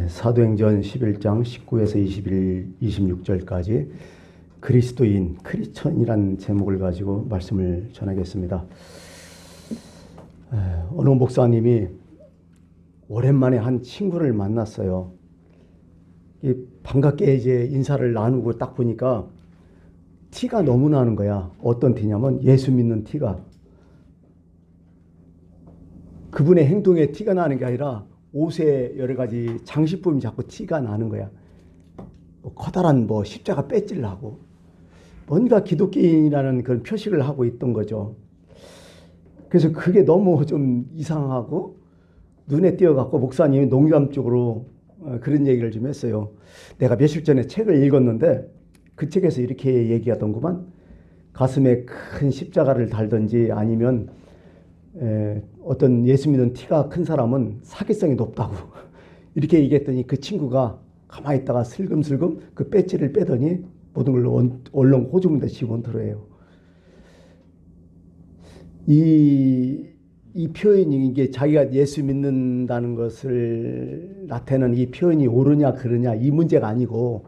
사도행전 11장 19에서 26절까지 그리스도인, 크리스천이라는 제목을 가지고 말씀을 전하겠습니다. 어느 목사님이 오랜만에 한 친구를 만났어요. 반갑게 이제 인사를 나누고 딱 보니까 티가 너무 나는 거야. 어떤 티냐면 예수 믿는 티가. 그분의 행동에 티가 나는 게 아니라 옷에 여러 가지 장식품이 자꾸 티가 나는 거야. 커다란 십자가 배지를 하고 뭔가 기독교인이라는 그런 표식을 하고 있던 거죠. 그래서 그게 너무 좀 이상하고 눈에 띄어갖고 목사님이 농담적으로 그런 얘기를 좀 했어요. 내가 며칠 전에 책을 읽었는데 그 책에서 이렇게 얘기하던구만. 가슴에 큰 십자가를 달든지 아니면 어떤 예수 믿는 티가 큰 사람은 사기성이 높다고 이렇게 얘기했더니 그 친구가 가만히 있다가 슬금슬금 그 배지를 빼더니 모든 걸 얼렁 호주문대 집어넣더래요. 이 표현이 이게 자기가 예수 믿는다는 것을 나타내는 이 표현이 옳으냐 그르냐 이 문제가 아니고,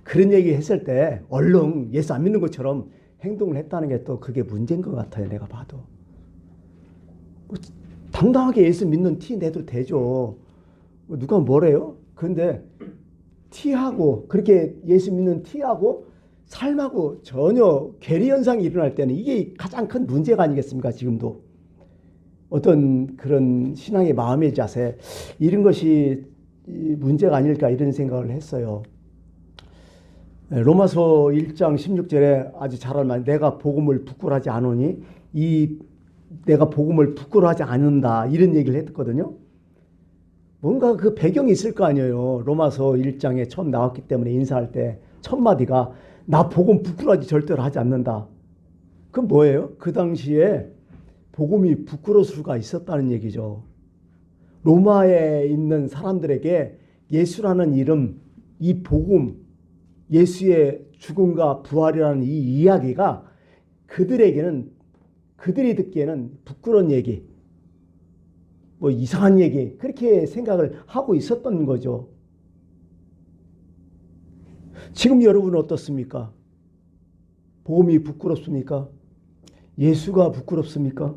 그런 얘기 했을 때 얼른 예수 안 믿는 것처럼 행동을 했다는 게 또 그게 문제인 것 같아요. 내가 봐도 당당하게 예수 믿는 티 내도 되죠. 누가 뭐래요? 그런데 티하고 그렇게 예수 믿는 티하고 삶하고 전혀 괴리 현상이 일어날 때는 이게 가장 큰 문제가 아니겠습니까? 지금도 어떤 그런 신앙의 마음의 자세, 이런 것이 문제가 아닐까 이런 생각을 했어요. 로마서 1장 16절에 아주 잘 알면 내가 복음을 부끄러워하지 않으니 내가 복음을 부끄러워하지 않는다 이런 얘기를 했거든요. 뭔가 그 배경이 있을 거 아니에요. 로마서 1장에 처음 나왔기 때문에 인사할 때 첫 마디가 나 복음 부끄러워하지 절대로 하지 않는다. 그건 뭐예요? 그 당시에 복음이 부끄러울 수가 있었다는 얘기죠. 로마에 있는 사람들에게 예수라는 이름, 이 복음, 예수의 죽음과 부활이라는 이 이야기가 그들에게는, 그들이 듣기에는 부끄러운 얘기, 이상한 얘기, 그렇게 생각을 하고 있었던 거죠. 지금 여러분은 어떻습니까? 복음이 부끄럽습니까? 예수가 부끄럽습니까?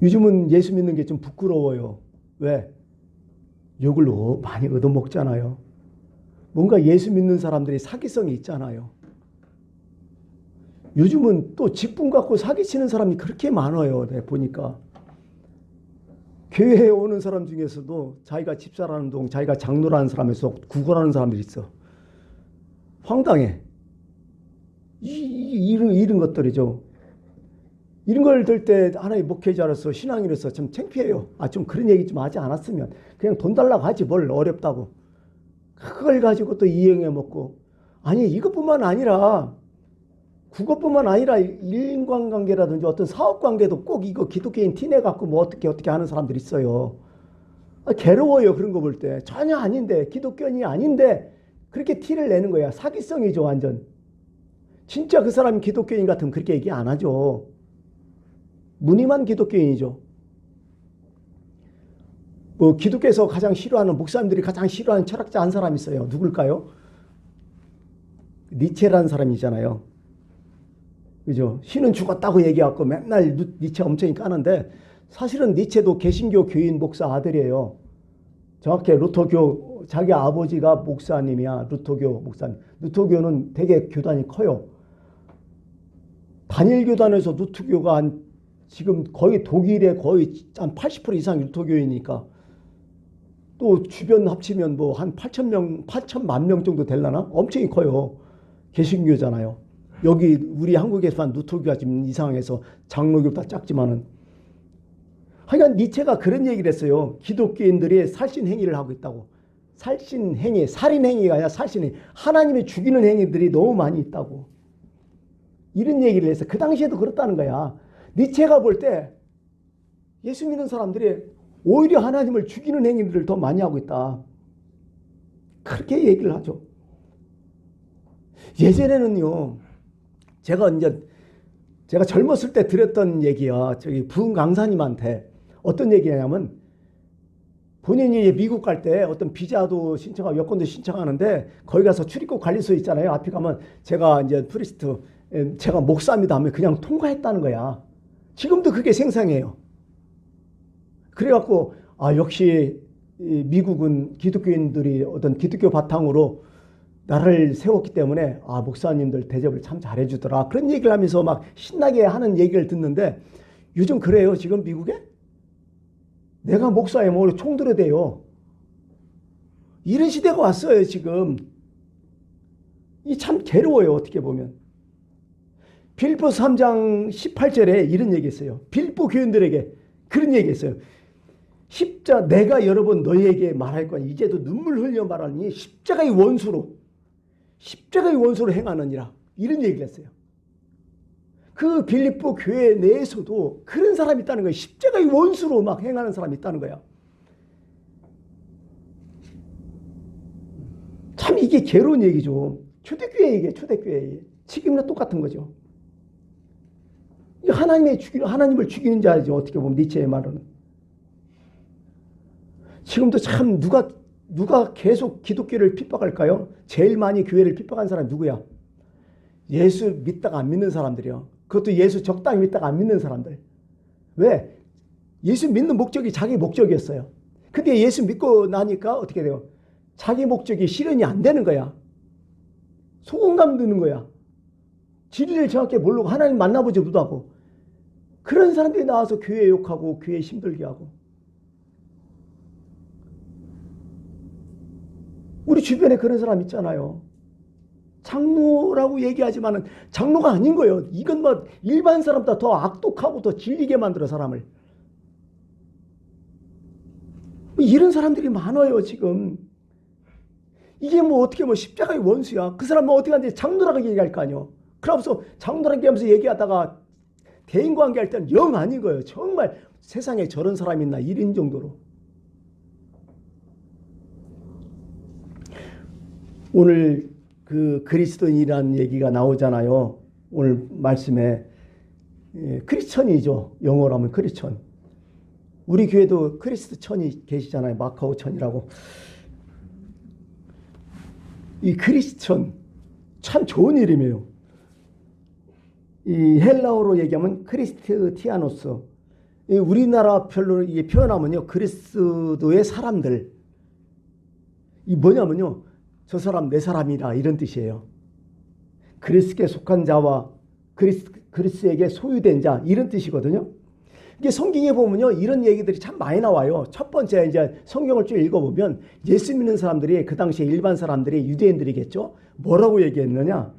요즘은 예수 믿는 게 좀 부끄러워요. 왜? 욕을 많이 얻어먹잖아요. 뭔가 예수 믿는 사람들이 사기성이 있잖아요. 요즘은 또 직분 갖고 사기치는 사람이 그렇게 많아요. 내가 보니까. 교회에 오는 사람 중에서도 자기가 집사라는 동, 자기가 장로라는 사람에서 구걸하는 사람들이 있어. 황당해. 이런 것들이죠. 이런 걸 들 때 하나의 목회자로서 신앙인으로서 참 창피해요. 좀 그런 얘기 좀 하지 않았으면. 그냥 돈 달라고 하지 뭘 어렵다고. 그걸 가지고 또 이용해 먹고. 아니 이것뿐만 아니라 그것뿐만 아니라 인간관계라든지 어떤 사업관계도 꼭 이거 기독교인 티내 갖고 어떻게 하는 사람들이 있어요. 괴로워요. 그런 거 볼 때. 전혀 아닌데, 기독교인이 아닌데 그렇게 티를 내는 거야. 사기성이죠 완전. 진짜 그 사람이 기독교인 같으면 그렇게 얘기 안 하죠. 무늬만 기독교인이죠. 기독교에서 가장 싫어하는, 목사님들이 가장 싫어하는 철학자 한 사람 있어요. 누굴까요? 니체라는 사람이잖아요. 그죠? 신은 죽었다고 얘기하고 맨날 니체 엄청 까는데, 사실은 니체도 개신교 교인 목사 아들이에요. 정확히 루터교, 자기 아버지가 목사님이야. 루터교 목사님. 루터교는 되게 교단이 커요. 단일 교단에서 루터교가 지금 거의 독일에 거의 한 80% 이상 루터교이니까, 또 주변 합치면 한 8천만 명 정도 되려나? 엄청 커요. 개신교잖아요. 여기 우리 한국에서만 루터교가 지금 이상해서 장로교보다 작지만은. 하여간 니체가 그런 얘기를 했어요. 기독교인들이 살신행위를 하고 있다고. 살신행위, 살인행위가 아니라 살신행위. 하나님이 죽이는 행위들이 너무 많이 있다고. 이런 얘기를 해서 그 당시에도 그렇다는 거야. 니체가 볼 때 예수 믿는 사람들이 오히려 하나님을 죽이는 행위들을 더 많이 하고 있다. 그렇게 얘기를 하죠. 예전에는요, 제가 젊었을 때 들었던 얘기야. 저기 부흥 강사님한테 어떤 얘기냐면, 본인이 미국 갈 때 어떤 비자도 신청하고 여권도 신청하는데 거기 가서 출입국 관리소 있잖아요. 앞에 가면 제가 이제 프리스트, 제가 목사입니다 하면 그냥 통과했다는 거야. 지금도 그게 생생해요. 그래갖고 역시 미국은 기독교인들이 어떤 기독교 바탕으로 나를 세웠기 때문에 목사님들 대접을 참 잘해주더라. 그런 얘기를 하면서 막 신나게 하는 얘기를 듣는데 요즘 그래요. 지금 미국에? 내가 목사에 뭐 총 들어대요. 이런 시대가 왔어요. 지금. 이 참 괴로워요. 어떻게 보면. 빌보 3장 18절에 이런 얘기했어요. 빌보 교인들에게 그런 얘기했어요. 내가 여러 번 너희에게 말할 거니 이제도 눈물 흘려 말하니 십자가의 원수로 행하느니라. 이런 얘기를 했어요. 그 빌립보 교회 내에서도 그런 사람이 있다는 거예요. 십자가의 원수로 막 행하는 사람이 있다는 거야. 참 이게 괴로운 얘기죠. 초대교회 얘기예요. 초대교회. 지금이나 똑같은 거죠. 하나님을 죽이는 자죠. 어떻게 보면 니체의 말은. 지금도 참 누가 계속 기독교를 핍박할까요? 제일 많이 교회를 핍박한 사람이 누구야? 예수 믿다가 안 믿는 사람들이요. 그것도 예수 적당히 믿다가 안 믿는 사람들. 왜? 예수 믿는 목적이 자기 목적이었어요. 근데 예수 믿고 나니까 어떻게 돼요? 자기 목적이 실현이 안 되는 거야. 소금감 드는 거야. 진리를 정확히 모르고 하나님 만나보지 못하고 그런 사람들이 나와서 교회 욕하고 교회 힘들게 하고. 우리 주변에 그런 사람 있잖아요. 장로라고 얘기하지만은 장로가 아닌 거예요. 이건 뭐 일반 사람보다 더 악독하고 더 질리게 만들어 사람을. 이런 사람들이 많아요 지금. 이게 뭐 어떻게 뭐 십자가의 원수야. 그 사람은 어떻게 하는지 장로라고 얘기할 거 아니에요. 그러면서 장로라고 하면서 얘기하다가 대인관계 할 때는 영 아닌 거예요. 정말 세상에 저런 사람이 있나 이런 정도로. 오늘 그 그리스도인이라는 얘기가 나오잖아요. 오늘 말씀에 크리스천이죠. 영어로 하면 크리스천. 우리 교회도 크리스천이 계시잖아요. 마카오천이라고. 이 크리스천 참 좋은 이름이에요. 이 헬라어로 얘기하면 크리스티아노스. 우리나라 별로 이게 표현하면요. 그리스도의 사람들. 이 뭐냐면요. 저 사람 내 사람이라 이런 뜻이에요. 그리스께 속한 자와 그리스에게 소유된 자 이런 뜻이거든요. 이게 성경에 보면요. 이런 얘기들이 참 많이 나와요. 첫 번째 이제 성경을 쭉 읽어보면 예수 믿는 사람들이 그 당시에 일반 사람들이 유대인들이겠죠. 뭐라고 얘기했느냐.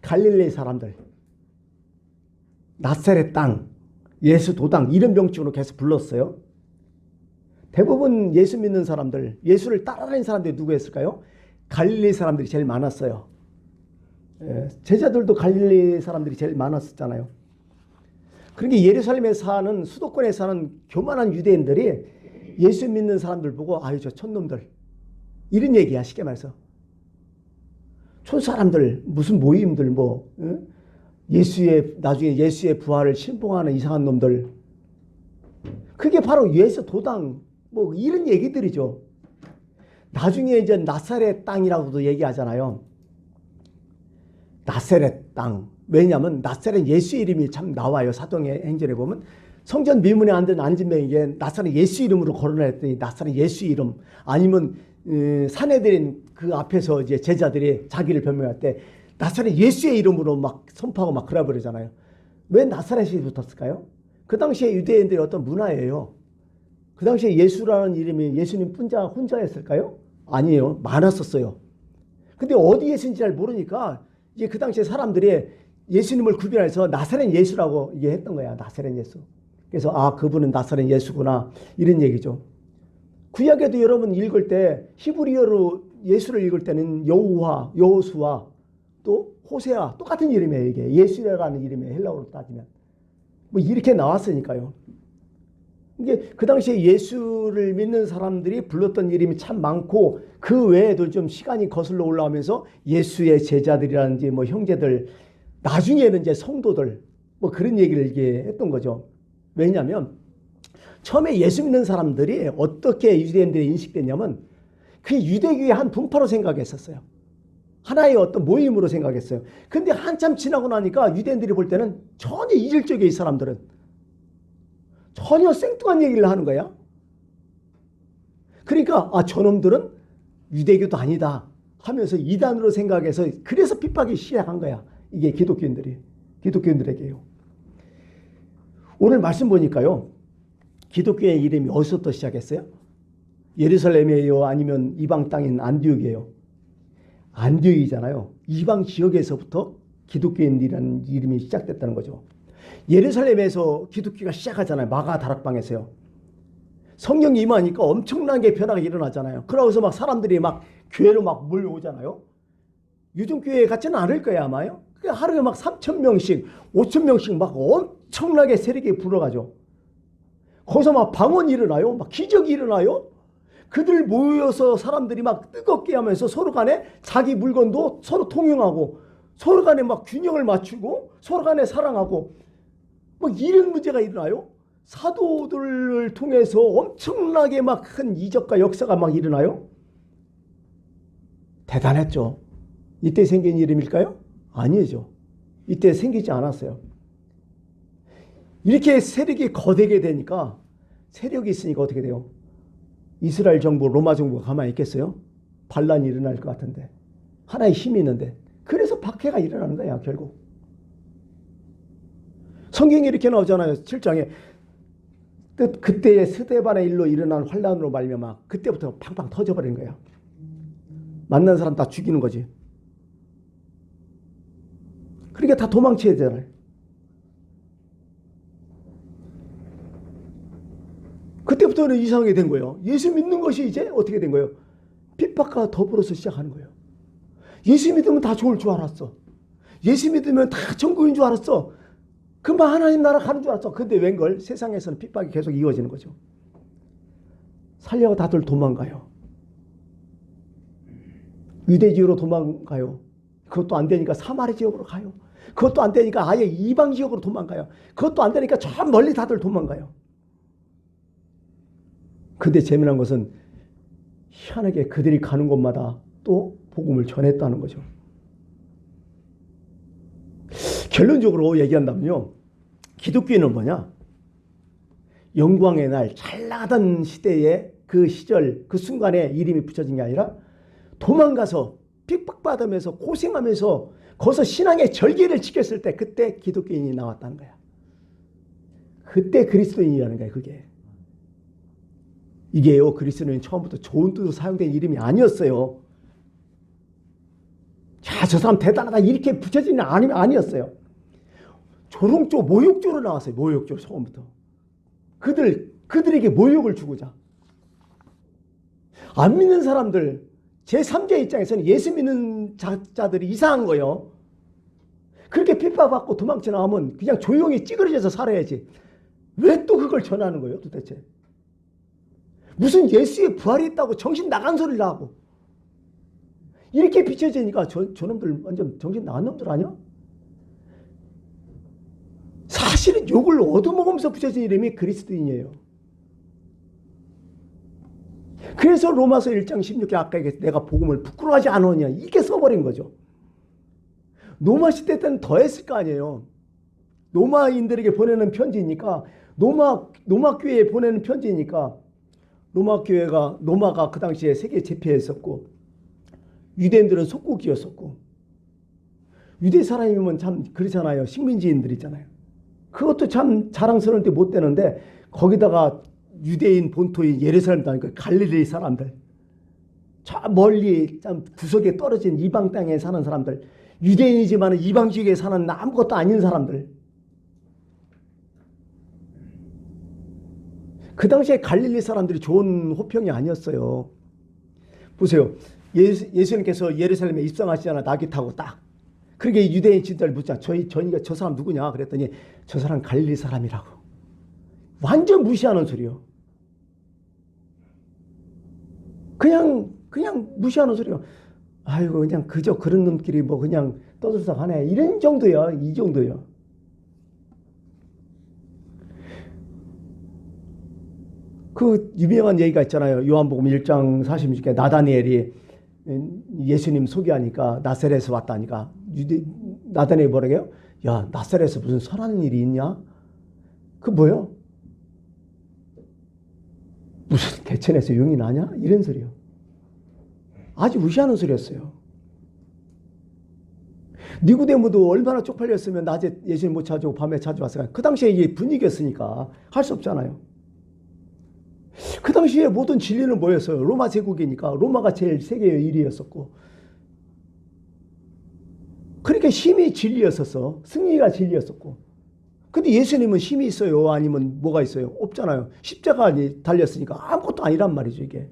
갈릴리 사람들. 나사렛 땅. 예수 도당 이런 명칭으로 계속 불렀어요. 대부분 예수 믿는 사람들, 예수를 따라다니는 사람들이 누구였을까요? 갈릴리 사람들이 제일 많았어요. 제자들도 갈릴리 사람들이 제일 많았었잖아요. 그러니까 예루살렘에 사는 수도권에 사는 교만한 유대인들이 예수 믿는 사람들 보고 아유 저 촌놈들 이런 얘기야. 쉽게 말해서 촌사람들 무슨 모임들 뭐 나중에 예수의 부활을 신봉하는 이상한 놈들. 그게 바로 예수 도당 뭐 이런 얘기들이죠. 나중에 이제 나사렛 땅이라고도 얘기하잖아요. 나사렛 땅. 왜냐하면 나사렛 예수 이름이 참 나와요. 사도행전 행전에 보면 성전 미문에 앉은 안진뱅에게 나사렛 예수 이름으로 거론했더니 나사렛 예수 이름 아니면 사내들인 그 앞에서 이제 제자들이 자기를 변명할 때 나사렛 예수의 이름으로 막 선포하고 막 그래 버리잖아요. 왜 나사렛이 붙었을까요? 그 당시에 유대인들의 어떤 문화예요. 그 당시에 예수라는 이름이 예수님 혼자였을까요? 아니에요. 많았었어요. 근데 어디 예수인지 잘 모르니까 이제 그 당시에 사람들이 예수님을 구별해서 나사렛 예수라고 얘기했던 거야. 나사렛 예수. 그래서 그분은 나사렛 예수구나 이런 얘기죠. 구약에도 여러분 읽을 때 히브리어로 예수를 읽을 때는 여호수아 또 호세아 똑같은 이름이에요. 이게 예수라는 이름이에요. 헬라어로 따지면 뭐 이렇게 나왔으니까요. 이게 그 당시에 예수를 믿는 사람들이 불렀던 이름이 참 많고 그 외에도 좀 시간이 거슬러 올라오면서 예수의 제자들이라든지 뭐 형제들 나중에는 이제 성도들 뭐 그런 얘기를 이게 했던 거죠. 왜냐하면 처음에 예수 믿는 사람들이 어떻게 유대인들이 인식됐냐면 그 유대교의 한 분파로 생각했었어요. 하나의 어떤 모임으로 생각했어요. 근데 한참 지나고 나니까 유대인들이 볼 때는 전혀 이질적이에요. 이 사람들은 전혀 생뚱한 얘기를 하는 거야. 그러니까 저놈들은 유대교도 아니다 하면서 이단으로 생각해서 그래서 핍박이 시작한 거야. 이게 기독교인들에게요. 오늘 말씀 보니까요. 기독교의 이름이 어디서부터 시작했어요? 예루살렘이에요? 아니면 이방 땅인 안디옥이에요? 안디옥이잖아요. 이방 지역에서부터 기독교인이라는 이름이 시작됐다는 거죠. 예루살렘에서 기독교가 시작하잖아요. 마가 다락방에서요. 성령이 임하니까 엄청나게 변화가 일어나잖아요. 그러고서 막 사람들이 막 교회로 막 몰려오잖아요. 요즘 교회 같지는 않을 거예요, 아마요. 하루에 막 3,000명씩, 5,000명씩 막 엄청나게 세력이 불어가죠. 거기서 막 방언이 일어나요. 막 기적이 일어나요. 그들 모여서 사람들이 막 뜨겁게 하면서 서로 간에 자기 물건도 서로 통용하고 서로 간에 막 균형을 맞추고 서로 간에 사랑하고 막 이런 문제가 일어나요. 사도들을 통해서 엄청나게 막 큰 이적과 역사가 막 일어나요. 대단했죠. 이때 생긴 이름일까요? 아니죠. 이때 생기지 않았어요. 이렇게 세력이 거대게 되니까 세력이 있으니까 어떻게 돼요? 이스라엘 정부, 로마 정부가 가만히 있겠어요? 반란이 일어날 것 같은데. 하나의 힘이 있는데. 그래서 박해가 일어나는 거야, 결국. 성경에 이렇게 나오잖아요. 7장에. 그때의 스데반의 일로 일어난 환란으로 말미암아 그때부터 팡팡 터져버린 거야. 만난 사람 다 죽이는 거지. 그러니까 다 도망쳐야 되잖아요. 그때부터는 이상하게 된 거예요. 예수 믿는 것이 이제 어떻게 된 거예요? 핍박과 더불어서 시작하는 거예요. 예수 믿으면 다 좋을 줄 알았어. 예수 믿으면 다 천국인 줄 알았어. 금방 하나님 나라 가는 줄 알았어. 근데 웬걸 세상에서는 핍박이 계속 이어지는 거죠. 살려고 다들 도망가요. 유대 지역으로 도망가요. 그것도 안 되니까 사마리 지역으로 가요. 그것도 안 되니까 아예 이방 지역으로 도망가요. 그것도 안 되니까 저 멀리 다들 도망가요. 근데 재미난 것은 희한하게 그들이 가는 곳마다 또 복음을 전했다는 거죠. 결론적으로 얘기한다면요. 기독교인은 뭐냐? 영광의 날, 잘 나가던 시대의 그 시절, 그 순간에 이름이 붙여진 게 아니라 도망가서 핍박받으면서 고생하면서 거기서 신앙의 절개를 지켰을 때 그때 기독교인이 나왔다는 거야. 그때 그리스도인이라는 거야, 그게. 이게요, 그리스도인은 처음부터 좋은 뜻으로 사용된 이름이 아니었어요. 야, 저 사람 대단하다 이렇게 붙여진 이름이 아니었어요. 조롱조, 모욕조로 나왔어요. 모욕조 처음부터. 그들에게 모욕을 주고자. 안 믿는 사람들, 제3자 입장에서는 예수 믿는 자들이 이상한 거예요. 그렇게 핍박받고 도망쳐 나오면 그냥 조용히 찌그러져서 살아야지. 왜 또 그걸 전하는 거예요, 도대체? 무슨 예수의 부활이 있다고 정신 나간 소리를 하고. 이렇게 비춰지니까 저놈들 완전 정신 나간 놈들 아니야? 사실은 욕을 얻어먹으면서 붙여진 이름이 그리스도인이에요. 그래서 로마서 1장 16절 아까 내가 복음을 부끄러워하지 않으냐 이게 써버린 거죠. 로마 시대 때는 더 했을 거 아니에요. 로마인들에게 보내는 편지니까 로마 교회에 보내는 편지니까 로마가 그 당시에 세계 제패했었고 유대인들은 속국이었었고 유대 사람이면 참 그렇잖아요. 식민지인들이잖아요. 그것도 참 자랑스러운데 못 되는데 거기다가 유대인 본토인 예루살렘도 아니고 갈릴리 사람들 저 멀리 참 구석에 떨어진 이방 땅에 사는 사람들 유대인이지만 이방 지역에 사는 아무것도 아닌 사람들 그 당시에 갈릴리 사람들이 좋은 호평이 아니었어요. 보세요. 예수님께서 예루살렘에 입성하시잖아. 나귀 타고 딱. 그렇게 유대인 진짜를 묻자. 저 사람 누구냐? 그랬더니 저 사람 갈릴리 사람이라고. 완전 무시하는 소리요. 그냥 무시하는 소리요. 아이고 그냥 그저 그런 놈끼리 뭐 그냥 떠들썩하네. 이런 정도야. 이 정도요. 그 유명한 얘기가 있잖아요. 요한복음 1장 46에 나다니엘이 예수님 소개하니까 나사렛에서 왔다니까 나다니엘이 뭐라고 해요? 야, 나사렛에서 무슨 선한 일이 있냐? 그 뭐요? 무슨 개천에서 용이 나냐? 이런 소리요. 아주 무시하는 소리였어요. 니고데모도 얼마나 쪽팔렸으면 낮에 예수님 못 찾아오고 밤에 찾아왔을까. 그 당시에 이게 분위기였으니까 할 수 없잖아요. 그 당시에 모든 진리는 뭐였어요? 로마 제국이니까 로마가 제일 세계의 1위였었고, 그러니까 힘이 진리였었어. 승리가 진리였었고. 근데 예수님은 힘이 있어요? 아니면 뭐가 있어요? 없잖아요. 십자가 달렸으니까 아무것도 아니란 말이죠, 이게.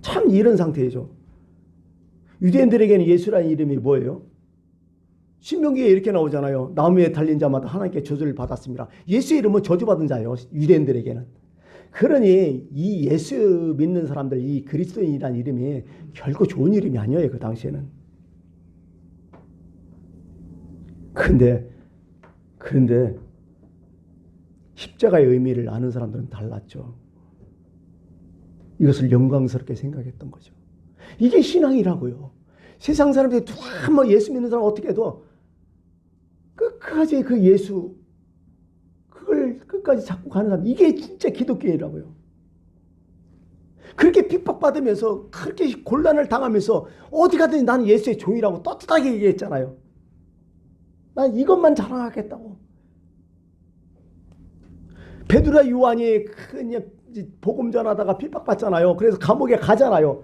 참 이런 상태이죠. 유대인들에게는 예수라는 이름이 뭐예요? 신명기에 이렇게 나오잖아요. 나무 위에 달린 자마다 하나님께 저주를 받았습니다. 예수의 이름은 저주받은 자예요, 유대인들에게는. 그러니 이 예수 믿는 사람들, 이 그리스도인이라는 이름이 결코 좋은 이름이 아니에요, 그 당시에는. 그런데 십자가의 의미를 아는 사람들은 달랐죠. 이것을 영광스럽게 생각했던 거죠. 이게 신앙이라고요. 세상 사람들이 다 뭐 예수 믿는 사람 어떻게 해도 끝까지 그 예수, 그걸 끝까지 잡고 가는 사람, 이게 진짜 기독교인이라고요. 그렇게 핍박받으면서 그렇게 곤란을 당하면서 어디 가든지 나는 예수의 종이라고 떳떳하게 얘기했잖아요. 난 이것만 자랑하겠다고. 베드로와 요한이 그냥 복음 전하다가 핍박받잖아요. 그래서 감옥에 가잖아요.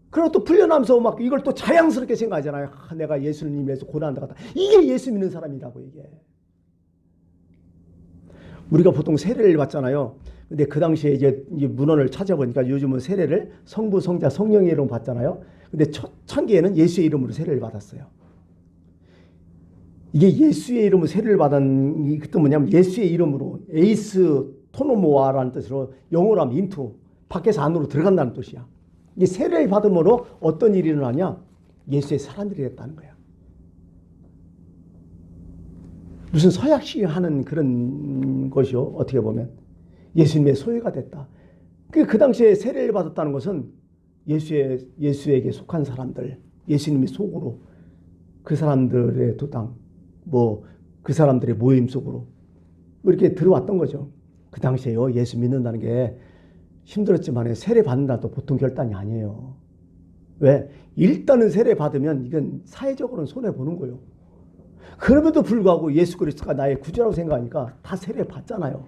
그리고 또 풀려나면서 막 이걸 또 자랑스럽게 생각하잖아요. 내가 예수님 위해서 고난한다. 이게 예수 믿는 사람이라고, 이게. 우리가 보통 세례를 받잖아요. 근데 그 당시에 이제 문헌을 찾아보니까 요즘은 세례를 성부, 성자, 성령의 이름으로 받잖아요. 근데 초창기에는 예수의 이름으로 세례를 받았어요. 이게 예수의 이름으로 세례를 받은 그때 뭐냐면 예수의 이름으로 에이스 토노모아라는 뜻으로 영어로 하면 인투, 밖에서 안으로 들어간다는 뜻이야. 이 세례를 받음으로 어떤 일이 일어나냐? 예수의 사람들이 됐다는 거야. 무슨 서약식 하는 그런 것이요. 어떻게 보면 예수님의 소유가 됐다. 그 당시에 세례를 받았다는 것은 예수에게 속한 사람들, 예수님의 속으로 그 사람들의 도당, 그 사람들의 모임 속으로 이렇게 들어왔던 거죠. 그 당시에요. 예수 믿는다는 게 힘들었지만 세례 받는다도 보통 결단이 아니에요. 왜? 일단은 세례 받으면 이건 사회적으로는 손해보는 거예요. 그럼에도 불구하고 예수 그리스도가 나의 구주라고 생각하니까 다 세례 받잖아요.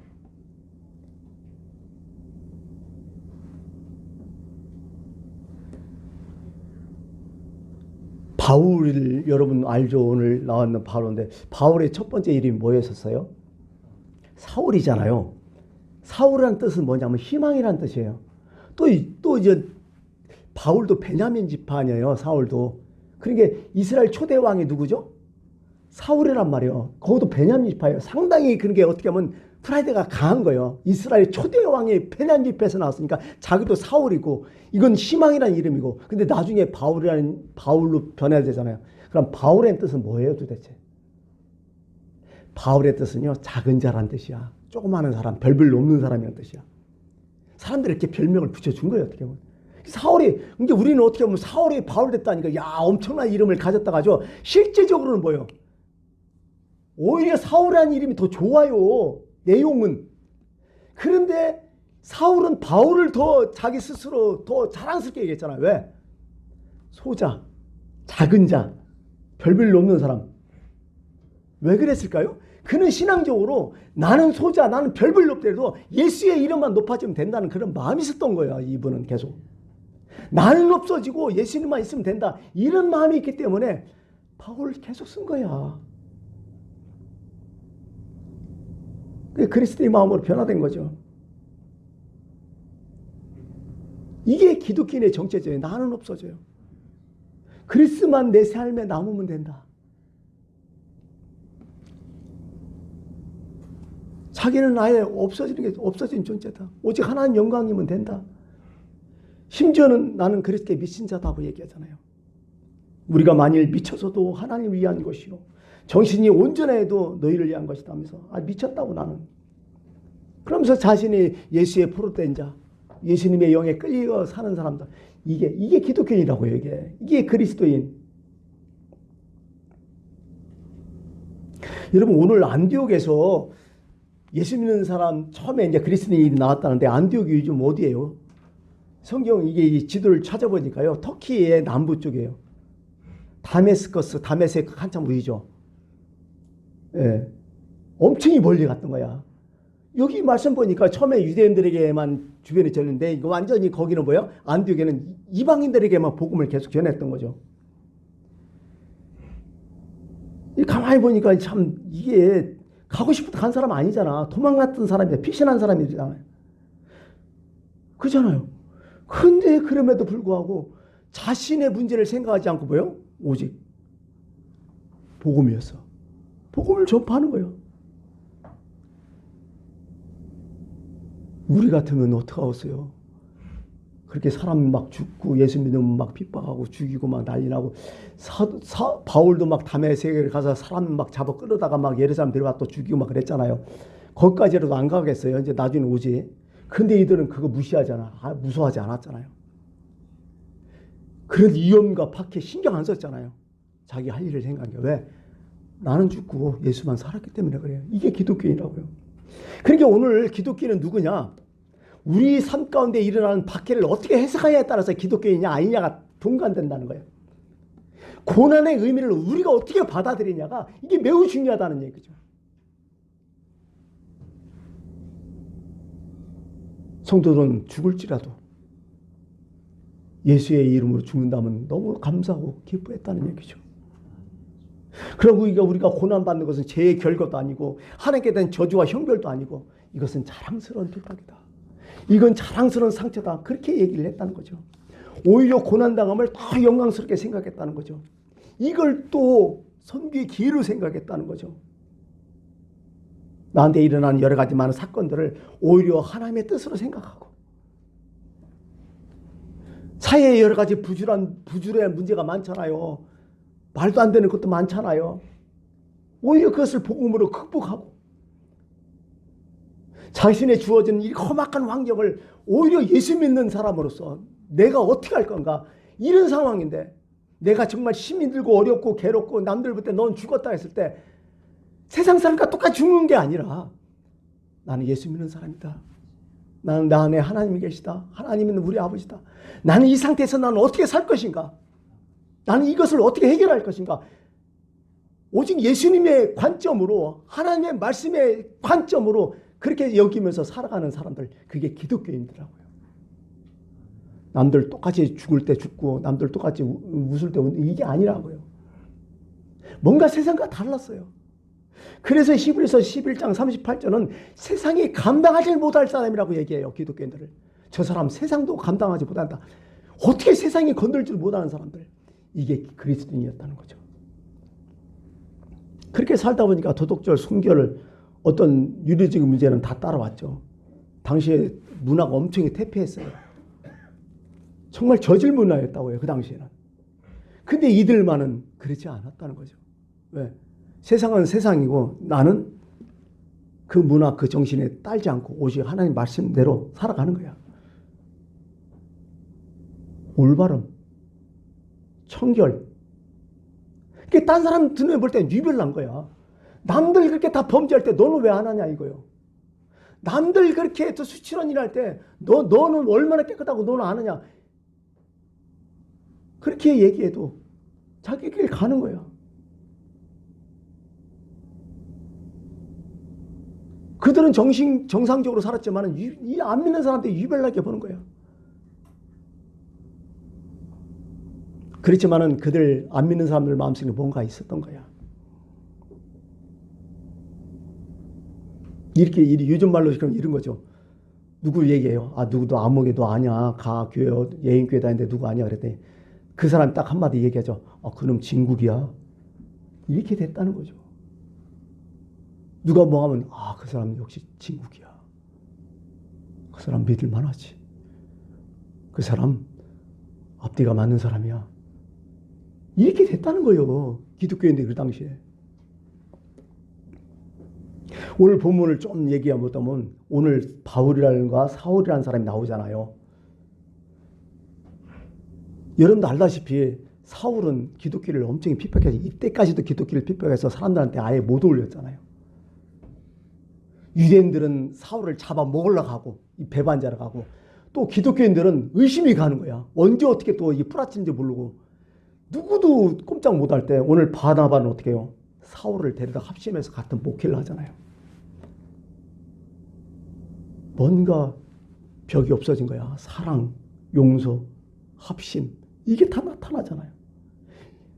바울, 여러분 알죠? 오늘 나왔는 바울인데 바울의 첫 번째 이름이 뭐였었어요? 사울이잖아요. 사울이라는 뜻은 뭐냐면 희망이라는 뜻이에요. 또 이제 바울도 베냐민 지파녀예요. 사울도. 그러니까 이스라엘 초대 왕이 누구죠? 사울이란 말이에요. 거기도 베냐민 지파예요. 상당히 그런 게 어떻게 보면 프라이드가 강한 거예요. 이스라엘 초대 왕이 베냐민 지파에서 나왔으니까 자기도 사울이고 이건 희망이라는 이름이고, 근데 나중에 바울로 변해야 되잖아요. 그럼 바울의 뜻은 뭐예요 도대체? 바울의 뜻은요, 작은 자란 뜻이야. 조그마한 사람, 별별 없는 사람이라는 뜻이야. 사람들이 이렇게 별명을 붙여준 거예요, 어떻게 보면. 사울이, 근데 우리는 어떻게 보면 사울이 바울 됐다니까, 야, 엄청난 이름을 가졌다가죠. 실제적으로는 뭐예요? 오히려 사울이라는 이름이 더 좋아요, 내용은. 그런데 사울은 바울을 더 자기 스스로 더 자랑스럽게 얘기했잖아요. 왜? 소자, 작은 자, 별별 없는 사람. 왜 그랬을까요? 그는 신앙적으로 나는 소자, 나는 별별 없더라도 예수의 이름만 높아지면 된다는 그런 마음이 있었던 거예요. 이분은 계속. 나는 없어지고 예수님만 있으면 된다. 이런 마음이 있기 때문에 바울을 계속 쓴 거야. 그리스도의 마음으로 변화된 거죠. 이게 기독교인의 정체죠. 나는 없어져요. 그리스도만 내 삶에 남으면 된다. 자기는 아예 없어진 존재다. 오직 하나님 영광이면 된다. 심지어는 나는 그리스도의 미친 자다고 얘기하잖아요. 우리가 만일 미쳐서도 하나님을 위한 것이요 정신이 온전해도 너희를 위한 것이다 하면서 미쳤다고 나는. 그러면서 자신이 예수의 포로된 자, 예수님의 영에 끌려 사는 사람들, 이게 기독교인이라고요. 이게 그리스도인. 여러분, 오늘 안디옥에서 예수 믿는 사람 처음에 이제 그리스도인이 나왔다는데, 안디옥이 요즘 어디예요? 성경 이게 지도를 찾아보니까요, 터키의 남부 쪽이에요. 다메섹 한참 위죠. 예, 엄청 멀리 갔던 거야. 여기 말씀 보니까 처음에 유대인들에게만 주변에 전했는데, 이거 완전히 거기는 뭐예요? 안디옥에는 이방인들에게만 복음을 계속 전했던 거죠. 가만히 보니까 참 이게 가고 싶어도 간 사람 아니잖아. 도망갔던 사람이야. 피신한 사람이잖아요. 그렇잖아요. 근데 그럼에도 불구하고 자신의 문제를 생각하지 않고 뭐예요? 오직 복음이었어. 복음을 전파하는 거예요. 우리 같으면 어떡하겠어요? 그렇게 사람 막 죽고 예수 믿으면 막 핍박하고 죽이고 막 난리 나고, 바울도 막 다메섹에 가서 사람 막 잡아 끌어다가 막 예루살렘 데려와 또 죽이고 막 그랬잖아요. 거기까지라도 안 가겠어요. 이제 나중에 오지. 근데 이들은 그거 무시하잖아. 무서워하지 않았잖아요. 그런 위험과 박해 신경 안 썼잖아요. 자기 할 일을 생각해. 왜? 나는 죽고 예수만 살았기 때문에 그래요. 이게 기독교인이라고요. 그러니까 오늘 기독교인은 누구냐? 우리 삶 가운데 일어나는 박해를 어떻게 해석하냐에 따라서 기독교인이냐 아니냐가 동반된다는 거예요. 고난의 의미를 우리가 어떻게 받아들이냐가 이게 매우 중요하다는 얘기죠. 성도들은 죽을지라도 예수의 이름으로 죽는다면 너무 감사하고 기뻐했다는 얘기죠. 그리고 우리가 고난받는 것은 죄의 결과도 아니고 하나님께 대한 저주와 형벌도 아니고 이것은 자랑스러운 핍박이다. 이건 자랑스러운 상처다. 그렇게 얘기를 했다는 거죠. 오히려 고난당함을 더 영광스럽게 생각했다는 거죠. 이걸 또 선교의 기회로 생각했다는 거죠. 나한테 일어나는 여러 가지 많은 사건들을 오히려 하나님의 뜻으로 생각하고, 사회에 여러 가지 부주의한 문제가 많잖아요. 말도 안 되는 것도 많잖아요. 오히려 그것을 복음으로 극복하고, 자신의 주어진 이 험악한 환경을 오히려 예수 믿는 사람으로서 내가 어떻게 할 건가, 이런 상황인데 내가 정말 힘이 들고 어렵고 괴롭고 남들 볼 때 넌 죽었다 했을 때 세상 사람과 똑같이 죽는 게 아니라 나는 예수 믿는 사람이다. 나는 나 안에 하나님이 계시다. 하나님은 우리 아버지다. 나는 이 상태에서 나는 어떻게 살 것인가? 나는 이것을 어떻게 해결할 것인가? 오직 예수님의 관점으로, 하나님의 말씀의 관점으로 그렇게 여기면서 살아가는 사람들, 그게 기독교인들이라고요. 남들 똑같이 죽을 때 죽고 남들 똑같이 웃을 때 웃는, 이게 아니라고요. 뭔가 세상과 달랐어요. 그래서 히브리서 11장 38절은 세상이 감당하지 못할 사람이라고 얘기해요. 기독교인들을. 저 사람 세상도 감당하지 못한다. 어떻게 세상이 건들지 못하는 사람들. 이게 그리스도인이었다는 거죠. 그렇게 살다 보니까 도덕절, 순결을, 어떤 윤리적인 문제는 다 따라왔죠. 당시에 문화가 엄청 퇴폐했어요. 정말 저질 문화였다고요. 그 당시에는. 근데 이들만은 그렇지 않았다는 거죠. 왜? 세상은 세상이고 나는 그 문화, 그 정신에 딸지 않고 오직 하나님 말씀대로 살아가는 거야. 올바름, 청결. 그게 딴 사람 눈에 볼 때 유별난 거야. 남들 그렇게 다 범죄할 때 너는 왜 안 하냐 이거요. 남들 그렇게 또 수치론 일할 때 너는 얼마나 깨끗하고 너는 안 하냐. 그렇게 얘기해도 자기 길 가는 거야. 그들은 정상적으로 살았지만 이 안 믿는 사람한테 유별나게 보는 거야. 그렇지만은 그들 안 믿는 사람들 마음속에 뭔가 있었던 거야. 이렇게 요즘 말로 그럼 이런 거죠. 누구 얘기해요? 누구도 아무개도 아냐. 가 교회 예인교회 다니는데 누구 아냐 그랬더니 그 사람이 딱 한마디 얘기하죠. 그놈 진국이야. 이렇게 됐다는 거죠. 누가 뭐 하면 그 사람 역시 진국이야. 그 사람 믿을 만하지. 그 사람 앞뒤가 맞는 사람이야. 이렇게 됐다는 거예요. 기독교인들이 그 당시에. 오늘 본문을 좀 얘기해보면 오늘 바울이라는가 사울이라는 사람이 나오잖아요. 여러분도 알다시피 사울은 기독교를 엄청 핍박해서 이때까지도 기독교를 핍박해서 사람들한테 아예 못 올렸잖아요. 유대인들은 사울을 잡아 먹으려고 하고 배반자라고 하고 또 기독교인들은 의심이 가는 거야. 언제 어떻게 또 이 뿌라치는지 모르고 누구도 꼼짝 못할 때 오늘 바나바는 어떻게 해요? 사울을 데려다 합심해서 같은 목회를 하잖아요. 뭔가 벽이 없어진 거야. 사랑, 용서, 합심 이게 다 나타나잖아요.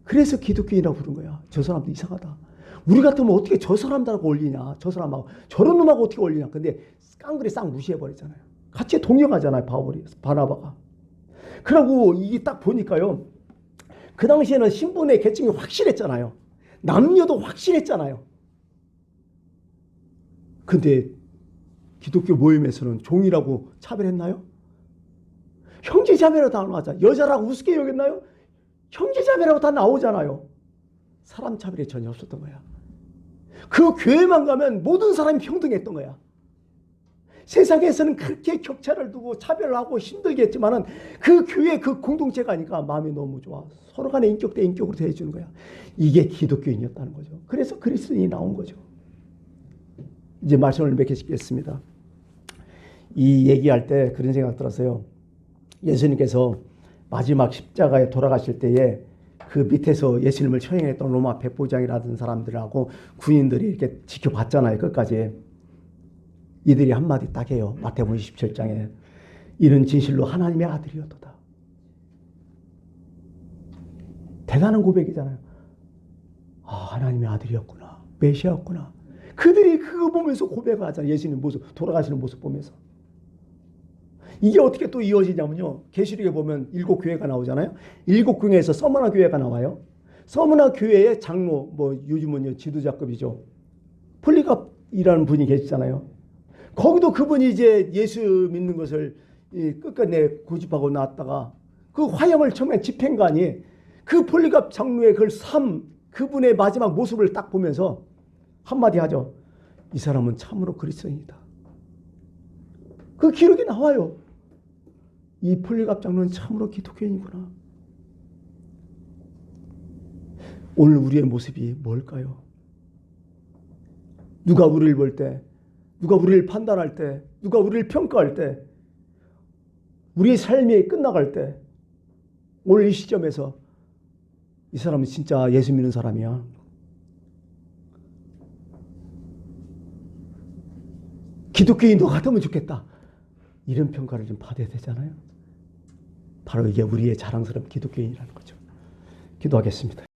그래서 기독교인이라고 부른 거야. 저 사람도 이상하다. 우리 같으면 어떻게 저 사람들하고 어울리냐. 저 사람하고 저런 놈하고 어떻게 어울리냐. 근데 깡그리 싹 무시해버리잖아요. 같이 동역하잖아요. 바나바가. 그러고 이게 딱 보니까요. 그 당시에는 신분의 계층이 확실했잖아요. 남녀도 확실했잖아요. 근데 기독교 모임에서는 종이라고 차별했나요? 형제자매라고 다 나오잖아요. 여자라고 우습게 여겼나요? 형제자매라고 다 나오잖아요. 사람 차별이 전혀 없었던 거야. 그 교회만 가면 모든 사람이 평등했던 거야. 세상에서는 그렇게 격차를 두고 차별을 하고 힘들게 했지만은 그 교회 그 공동체가 아니까 마음이 너무 좋아. 서로 간에 인격 대 인격으로 대해주는 거야. 이게 기독교인이었다는 거죠. 그래서 그리스도인이 나온 거죠. 이제 말씀을 몇 개씩 읽겠습니다. 이 얘기할 때 그런 생각 들었어요. 예수님께서 마지막 십자가에 돌아가실 때에 그 밑에서 예수님을 처형했던 로마 백부장이라든 사람들하고 군인들이 이렇게 지켜봤잖아요. 끝까지. 이들이 한마디 딱 해요. 마태복음 27장에 이는 진실로 하나님의 아들이었도다. 대단한 고백이잖아요. 아, 하나님의 아들이었구나. 메시아였구나. 그들이 그거 보면서 고백을 하잖아요. 예수님 모습, 돌아가시는 모습 보면서. 이게 어떻게 또 이어지냐면요. 계시록에 보면 7교회가 나오잖아요. 7교회에서 서머나 교회가 나와요. 서머나 교회의 장로, 뭐 요즘은 지도자급이죠. 폴리갑이라는 분이 계시잖아요. 거기도 그분이 이제 예수 믿는 것을 끝끝내 고집하고 나왔다가 그 화형을 처음에 집행관이 그 폴리갑 장로의 그 삶, 그분의 마지막 모습을 딱 보면서 한마디 하죠. 이 사람은 참으로 그리스도인이다. 그 기록이 나와요. 이 폴리갑 장로는 참으로 기독교인이구나. 오늘 우리의 모습이 뭘까요? 누가 우리를 볼 때, 누가 우리를 판단할 때, 누가 우리를 평가할 때, 우리의 삶이 끝나갈 때, 오늘 이 시점에서 이 사람은 진짜 예수 믿는 사람이야. 기독교인도 같으면 좋겠다. 이런 평가를 좀 받아야 되잖아요. 바로 이게 우리의 자랑스러운 기독교인이라는 거죠. 기도하겠습니다.